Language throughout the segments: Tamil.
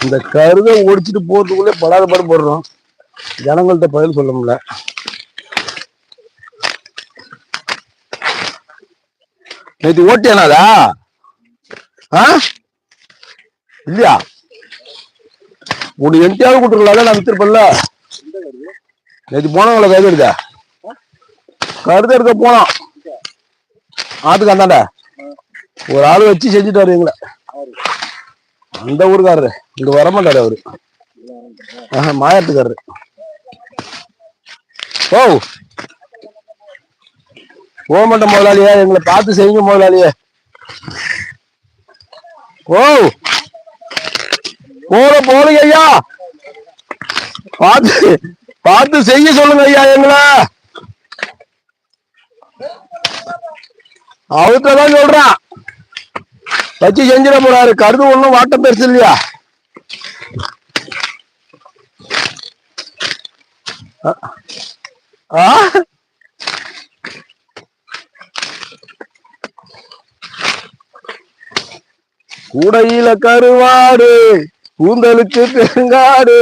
இந்த கருதை ஒடிச்சிட்டு போறதுக்குள்ளே படாத பாடு போடுறோம். ஜனங்கள்கிட்ட பதில் சொல்ல முடியல. நேற்று ஓட்டியானாதா இல்லையா? உனக்கு என்கிட்டயாவது கூட்டுருக்கல, நான் வித்துருப்பல. நேற்று போனவங்கள கருது எடுக்க போனோம். ஆத்துக்கு அந்தாண்ட ஒரு ஆளு வச்சு செஞ்சுட்டாரு எங்களை. அந்த ஊருக்காரரு இங்க வரமாட்டாரு அவரு. மாயத்துக்காரரு. போக மாட்டேன் முதலாளியா, எங்களை பார்த்து செய்யுங்க முதலாளியே. போலுங்க ஐயா, பார்த்து பார்த்து செய்ய சொல்லுங்க ஐயா எங்களை. அவர்தான் சொல்றான், வச்சு செஞ்சிட போறாரு. கருது ஒண்ணும் வாட்டம் பெருசு இல்லையா? கூடையில கருவாடு, கூந்தலுக்கு பெருங்காடு,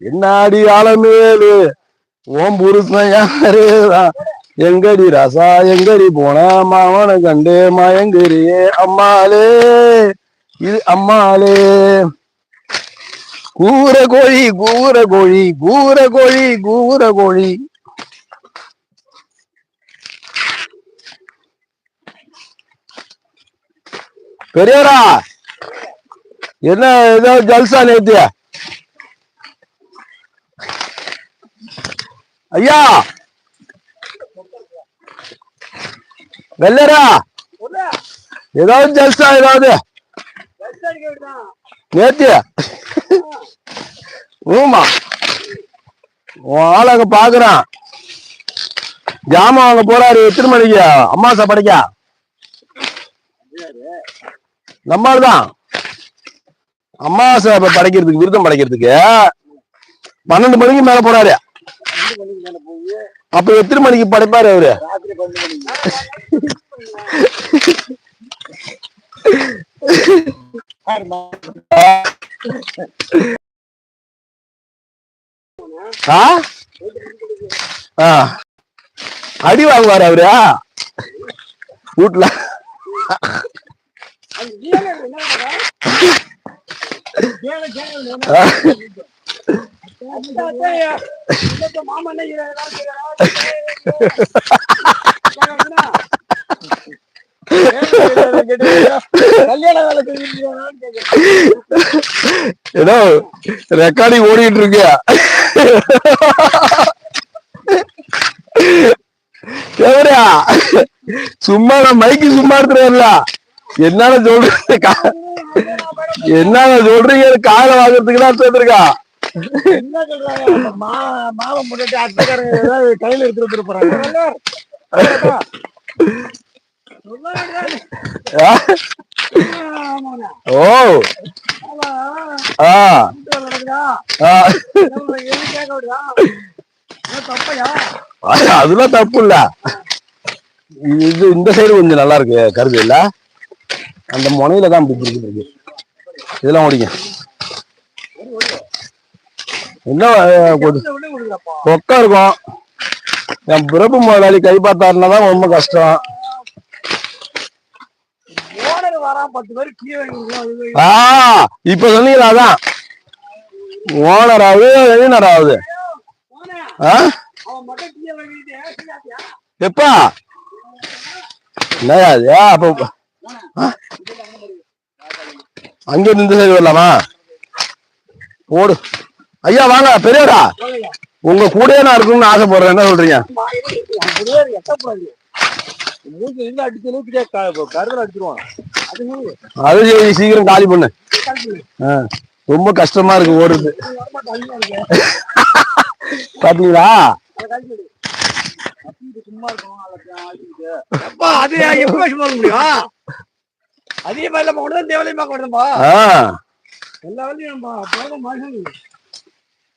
என்னாடி ஆலமேலு, ஓம் புருஷன் யாருதான், எங்கடி ராசா எங்கடி போன, மாவன கண்டு மயங்குறியே அம்மாளே, இது அம்மாளே. கூற கோழி கூற கோழி கூற கோழி கூற கோழி. பெரியவரா, என்ன ஏதாவது ஜல்சா நேத்து? ஐயா வெள்ளரா, ஏதாவது ஜல்சா? ஏதாவது நேத்து ஊமா ஆள் அங்க பாக்குறான். ஜாமான் அங்க போறாரு. எத்தனை மணிக்கு அம்மாசை படைக்க? நம்மால்தான் அம்மாவாசை படைக்கிறதுக்கு, விருதம் படைக்கிறதுக்கு 12 மணிக்கு மேல போறாரு. அப்ப எத்தனை மணிக்கு படைப்பாரு அவரு? அடி வாங்குவாரு அவரு வீட்டுல. ஏதோ ரெக்கார்டிங் ஓடிட்டு இருக்கு. சும்மா நான் மைக்கு சும்மா எடுத்துருவேன்ல. என்னன்னு சொல்றீங்க, என்னன்னு சொல்றீங்க? காலை வாங்குறதுக்கு தான் சேர்ந்துருக்கா. என்ன சொல்றாங்க? மாவன் முன்னாடி அட்டக்காரங்க ஏதாவது கையில எடுத்துட்டு போறாங்க. அதெல்லாம் தப்பு இல்ல. இது இந்த சைடு கொஞ்சம் நல்லா இருக்கு கருது இல்ல, அந்த முனையில தான் இருக்கு. இதெல்லாம் ஓடிங்க. என்ன கொக்கா இருக்கும். என் பிறப்பு முதலாளி கை பார்த்தாருன்னா தான் ரொம்ப கஷ்டம். இப்ப சொன்னீங்களா? அதான் ஓனர் ஆகுது, வெளிநர் ஆகுது. எப்பா என்னது? அப்ப அங்க இருந்து சைடு வரலாமா? ஓடு ஐயா, வாங்க பெரியவரா. உங்க கூடயே நான் இருக்கணும்னு ஆசைப்படுறேன். என்ன சொல்றீங்க? அது சீக்கிரம் காலி பண்ணு. ரொம்ப கஷ்டமா இருக்கு ஓடுறது. பாத்தீங்களா? அதே மாதிரி தேவையில்லையுமா எல்லா வேலையும்